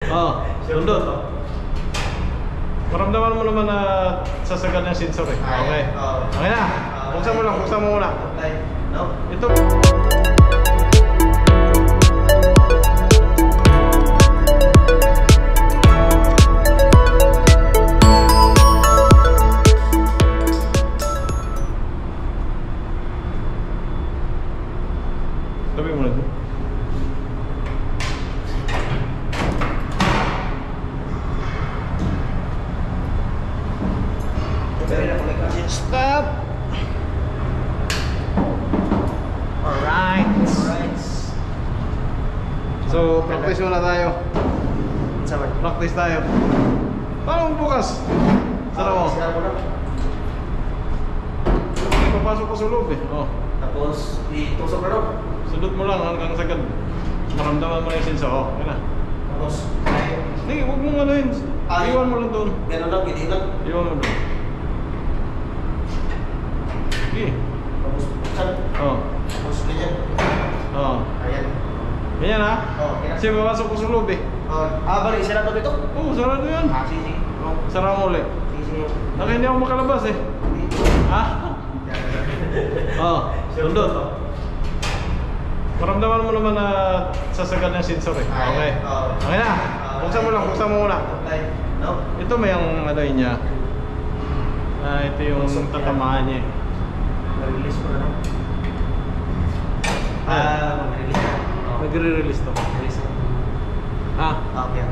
Oh, sundot. Maramdaman mo naman na sasagad ng sensor eh. Okay. Okay na. Buksan mo lang, buksan mo muna. Ito. Tabi mo na ito. Stop. Alright. So, practice muna tayo. Practice tayo. Paano bukas? Sara mo. Papasok ko sa loob eh. Oh. Tapos, itusok na daw. Sundot mo lang hanggang sagad. Maramdaman mo na yung sensor. Oh, yun na. Tapos, Hindi, huwag mong ano yun. Iwan mo lang doon. gano'n lang, hindi lang. Iwan mo doon. Sige. Tapos, buksan. Oh. Tapos, ganyan. Oh. Ayan. Ganyan ha? Ganyan. Kasi papasok ko sa loob eh. Balik, sarado dito? Oo, sarado yan. Sige. Sara mo ulit. Sige. Naka hindi ako makalabas eh. Ha? Oh, sundot. Maramdaman mo naman na sasagad ng sensor eh. Okay. Okay na. Buksan mo lang, buksan mo muna. Ito may ang ano yun niya. Ito yung tatamaan niya eh. Mag-release ko na lang. Mag-release na. Nagre-release to. Release na. Ah, Okay.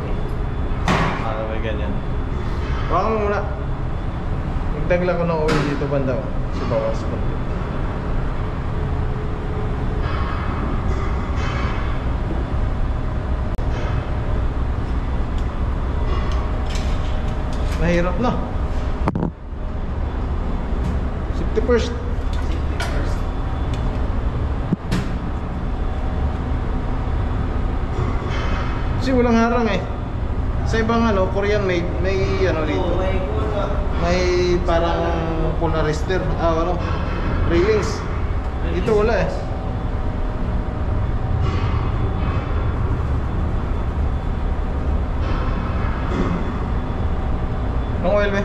may ganyan. Hawakan mo muna. Nagdagla ko ng oil dito banda oh. Sa bawas ko. Mahirap na. Safety first. Kasi walang harang eh. Sa ibang ano, Korean made, may ano dito. May parang polarister, ano, railings. Dito wala eh. Ang oil ba?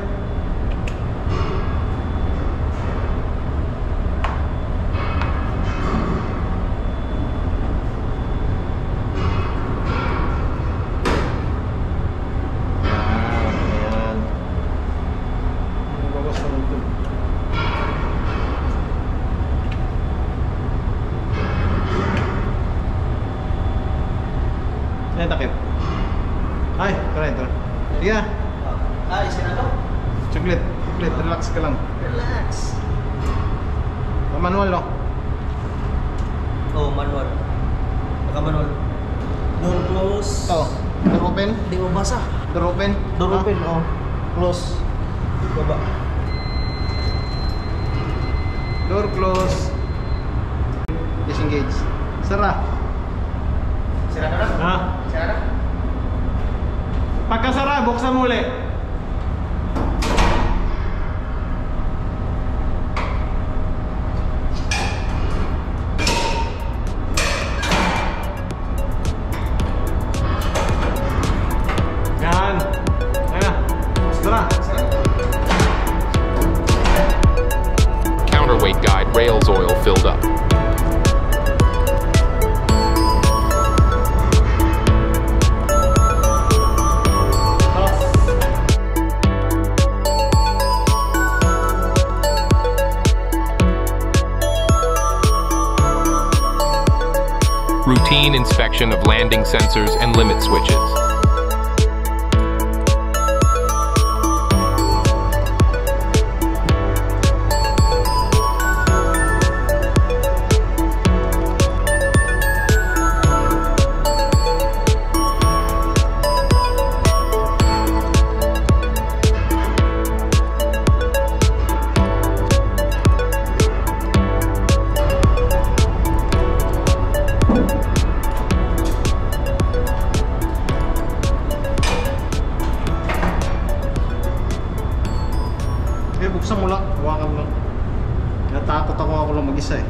Ayan, takip. Ay, tara, ito. Sige na. Isin na to? Chocolate, relax ka lang. Relax. Manual, no? Oh, manual. Naka-manual. Door close. Ito, door open. Hindi mo basa. Door open. Door open, oh. Close. Baba. Door close. Disengage. Sara. Sira na na? Ha? Sira na? Pagkasara, buksan mo ulit. Yan. Ayan. Sara. Counterweight guide rails oil filled up. Routine inspection of landing sensors and limit switches. Buksan mo lang, hawakan lang. Natakot ako lang mag-isa eh.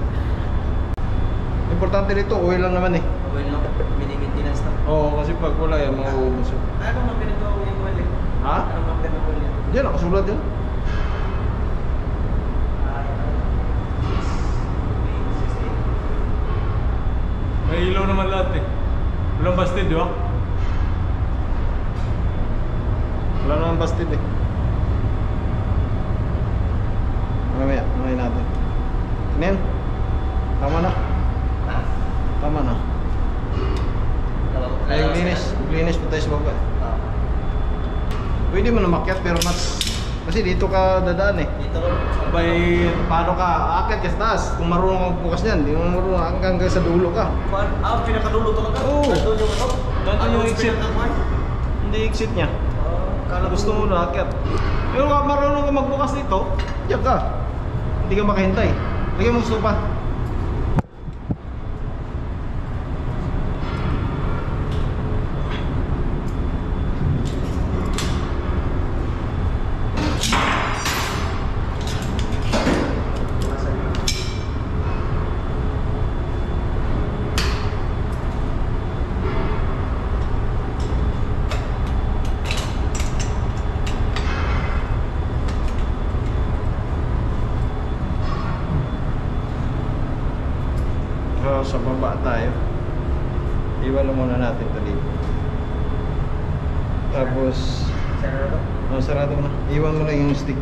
Importante nito, oil lang naman eh. Oil lang. Mini-maintenance na. Oo, kasi pag wala yan, mauubos yun. Diyan, nakasulat yan. May ilaw naman lahat eh. Walang bastid, di ba? Wala naman bastid eh. Mamaya natin. Nen? Tama na. Tama na. Ay, linis pa tayo sa baba. Pwede mo na makyat pero mas... Kasi dito ka dadaan eh. Dito ko. Abay, paano ka? Aakyat ka sa taas. Kung marunong kang bukas niyan, di mo marunong hanggang sa dulo ka. Pinakadulo talaga. Oo. Nandun yung ano? Nandun yung Ano, exit. pinakakuan? Hindi exit niya. Kala Gusto mo na aakyat. Pero kung marunong ka magbukas dito, diyan ka. Hindi ka makahintay. Lagyan mo gusto pa. So, sa baba tayo. Iwan lang muna natin ito dito. Tapos, Sarado. sarado mo na. Iwan mo na yung stick.